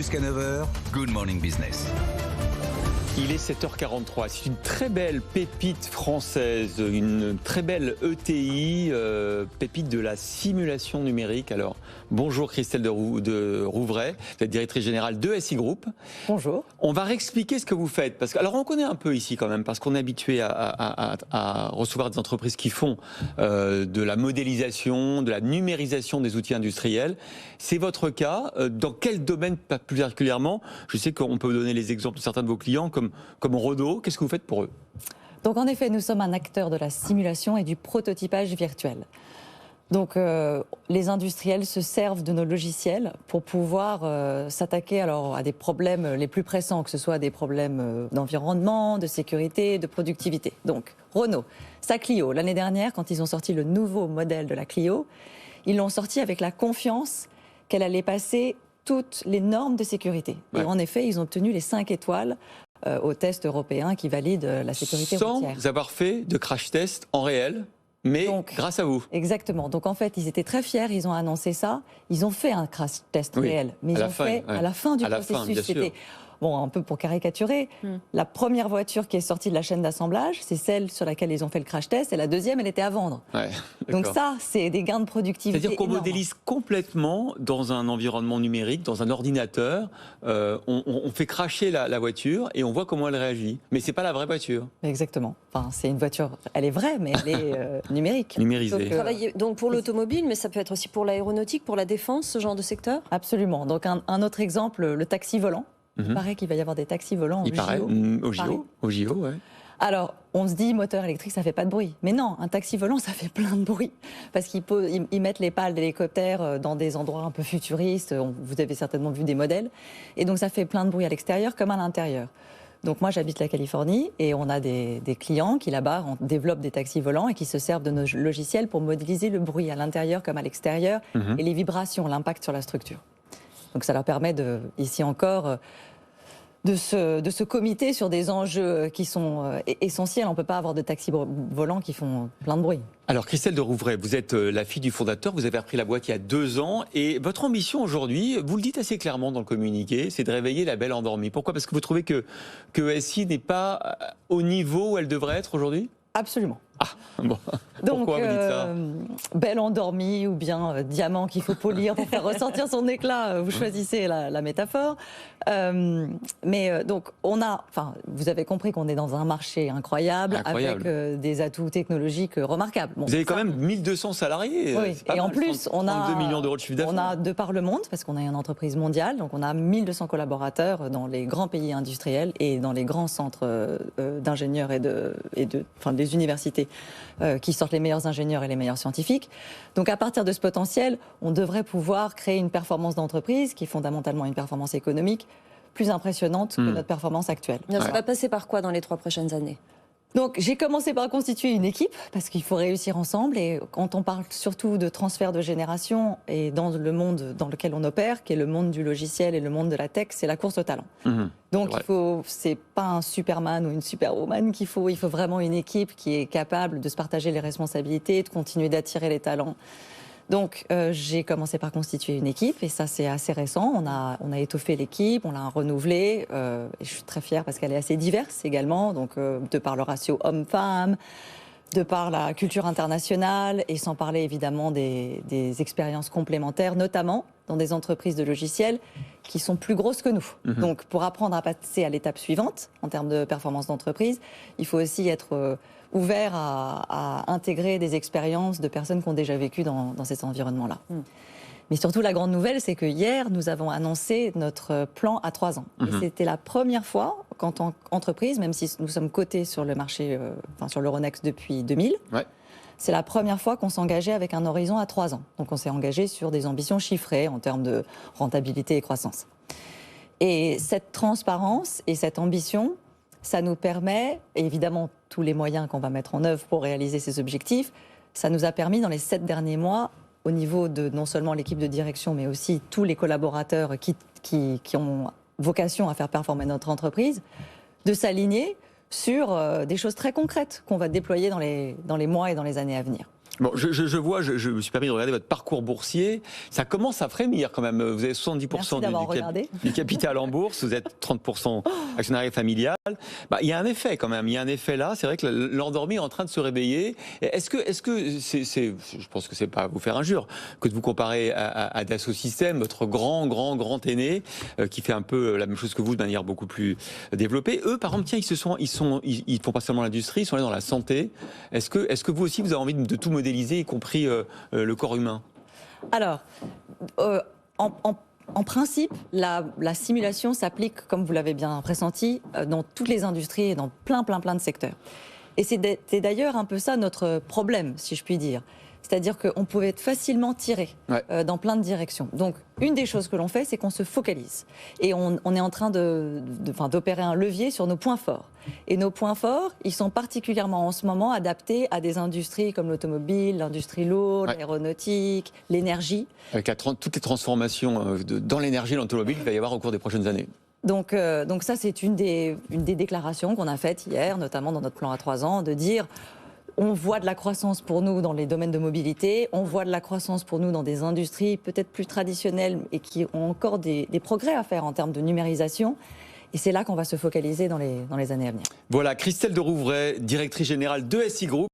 Jusqu'à 9h, Good Morning Business. Il est 7h43, c'est une très belle pépite française, une très belle ETI, pépite de la simulation numérique. Alors, bonjour Christelle de Rouvray, vous êtes directrice générale de SI Group. Bonjour. On va réexpliquer ce que vous faites, parce que, alors on connaît un peu ici quand même, parce qu'on est habitué à recevoir des entreprises qui font de la modélisation, de la numérisation des outils industriels. C'est votre cas. Dans quel domaine plus particulièrement? Je sais qu'on peut donner les exemples de certains de vos clients, comme Renault. Qu'est-ce que vous faites pour eux? Donc en effet, nous sommes un acteur de la simulation et du prototypage virtuel. Donc les industriels se servent de nos logiciels pour pouvoir s'attaquer à des problèmes les plus pressants, que ce soit des problèmes d'environnement, de sécurité, de productivité. Donc Renault, sa Clio, l'année dernière, quand ils ont sorti le nouveau modèle de la Clio, ils l'ont sorti avec la confiance qu'elle allait passer toutes les normes de sécurité. Ouais. Et en effet, ils ont obtenu les 5 étoiles au test européen qui valide la sécurité routière. Sans avoir fait de crash test en réel, mais donc, grâce à vous. Exactement. Donc en fait, ils étaient très fiers, ils ont annoncé ça. Ils ont fait un crash test réel, mais ils ont fait à la fin du processus. C'était un peu pour caricaturer. La première voiture qui est sortie de la chaîne d'assemblage, c'est celle sur laquelle ils ont fait le crash test, et la deuxième, elle était à vendre. Ouais, donc ça, c'est des gains de productivité. C'est-à-dire qu'on modélise complètement dans un environnement numérique, dans un ordinateur. On fait crasher la voiture et on voit comment elle réagit. Mais c'est pas la vraie voiture. Exactement. Enfin, c'est une voiture, elle est vraie, mais elle est numérique. Numérisée. Donc pour l'automobile, mais ça peut être aussi pour l'aéronautique, pour la défense, ce genre de secteur? Absolument. Donc un autre exemple, le taxi volant. Il paraît qu'il va y avoir des taxis volants au JO, ouais. Alors, on se dit, moteur électrique, ça fait pas de bruit. Mais non, un taxi volant, ça fait plein de bruit. Parce qu'ils mettent les pales d'hélicoptères dans des endroits un peu futuristes. Vous avez certainement vu des modèles. Et donc, ça fait plein de bruit à l'extérieur comme à l'intérieur. Donc, moi, j'habite la Californie et on a des clients qui, là-bas, développent des taxis volants et qui se servent de nos logiciels pour modéliser le bruit à l'intérieur comme à l'extérieur et les vibrations, l'impact sur la structure. Donc, ça leur permet, ici encore, de se committer sur des enjeux qui sont essentiels. On ne peut pas avoir de taxis volants qui font plein de bruit. Alors Christelle de Rouvray, vous êtes la fille du fondateur, vous avez repris la boîte il y a 2 ans et votre ambition aujourd'hui, vous le dites assez clairement dans le communiqué, c'est de réveiller la belle endormie. Pourquoi? Parce que vous trouvez que SI n'est pas au niveau où elle devrait être aujourd'hui? Absolument. Ah, bon. Donc, pourquoi vous dites ça? Belle endormie ou bien diamant qu'il faut polir pour faire ressortir son éclat, vous choisissez la métaphore. Donc vous avez compris qu'on est dans un marché incroyable. Avec des atouts technologiques remarquables. Bon, vous avez quand même 1200 salariés. Oui, et en plus, on a 2 millions d'euros de chiffre d'affaires. On a de par le monde, parce qu'on est une entreprise mondiale, donc on a 1200 collaborateurs dans les grands pays industriels et dans les grands centres d'ingénieurs et des universités qui sortent les meilleurs ingénieurs et les meilleurs scientifiques. Donc à partir de ce potentiel, on devrait pouvoir créer une performance d'entreprise qui est fondamentalement une performance économique plus impressionnante que notre performance actuelle. Ça va passer par quoi dans les 3 prochaines années? Donc j'ai commencé par constituer une équipe, parce qu'il faut réussir ensemble, et quand on parle surtout de transfert de génération, et dans le monde dans lequel on opère, qui est le monde du logiciel et le monde de la tech, c'est la course au talent. Donc c'est pas un Superman ou une Superwoman qu'il faut, il faut vraiment une équipe qui est capable de se partager les responsabilités, de continuer d'attirer les talents. Donc j'ai commencé par constituer une équipe, et ça c'est assez récent. On a étoffé l'équipe, on l'a renouvelée, et je suis très fière parce qu'elle est assez diverse également, donc de par le ratio homme-femme, de par la culture internationale, et sans parler évidemment des expériences complémentaires, notamment dans des entreprises de logiciels qui sont plus grosses que nous. Donc pour apprendre à passer à l'étape suivante, en termes de performance d'entreprise, il faut aussi être ouvert à intégrer des expériences de personnes qui ont déjà vécu dans cet environnement-là. Mais surtout, la grande nouvelle, c'est que hier, nous avons annoncé notre plan à 3 ans. Et c'était la première fois qu'en tant qu'entreprise, même si nous sommes cotés sur le marché, sur l'Euronext depuis 2000, c'est la première fois qu'on s'engageait avec un horizon à 3 ans. Donc on s'est engagé sur des ambitions chiffrées en termes de rentabilité et croissance. Et cette transparence et cette ambition, ça nous permet, et évidemment tous les moyens qu'on va mettre en œuvre pour réaliser ces objectifs, ça nous a permis dans les 7 derniers mois, au niveau de non seulement l'équipe de direction, mais aussi tous les collaborateurs qui ont vocation à faire performer notre entreprise, de s'aligner sur des choses très concrètes qu'on va déployer dans les mois et dans les années à venir. Bon, je vois, je me suis permis de regarder votre parcours boursier. Ça commence à frémir quand même. Vous avez 70% du capital en bourse, vous êtes 30% actionnariat familial. Bah, il y a un effet quand même. Il y a un effet là. C'est vrai que l'endormi est en train de se réveiller. Est-ce que c'est, je pense que c'est pas vous faire injure que de vous comparer à Dassault Systèmes, votre grand aîné, qui fait un peu la même chose que vous de manière beaucoup plus développée. Eux, par exemple, tiens, ils font pas seulement l'industrie, ils sont allés dans la santé. Est-ce que vous aussi, vous avez envie de tout modéliser, y compris le corps humain? Alors, en principe, la simulation s'applique, comme vous l'avez bien pressenti, dans toutes les industries et dans plein de secteurs. Et c'est d'ailleurs un peu ça notre problème, si je puis dire. C'est-à-dire qu'on pouvait être facilement tiré dans plein de directions. Donc, une des choses que l'on fait, c'est qu'on se focalise. Et on est en train d'opérer un levier sur nos points forts. Et nos points forts, ils sont particulièrement en ce moment adaptés à des industries comme l'automobile, l'industrie lourde, l'aéronautique, l'énergie. Avec toutes les transformations dans l'énergie et l'automobile qu'il va y avoir au cours des prochaines années. Donc ça, c'est une des déclarations qu'on a faites hier, notamment dans notre plan à 3 ans, de dire... On voit de la croissance pour nous dans les domaines de mobilité, on voit de la croissance pour nous dans des industries peut-être plus traditionnelles et qui ont encore des progrès à faire en termes de numérisation. Et c'est là qu'on va se focaliser dans les années à venir. Voilà, Christelle de Rouvray, directrice générale de SI Group.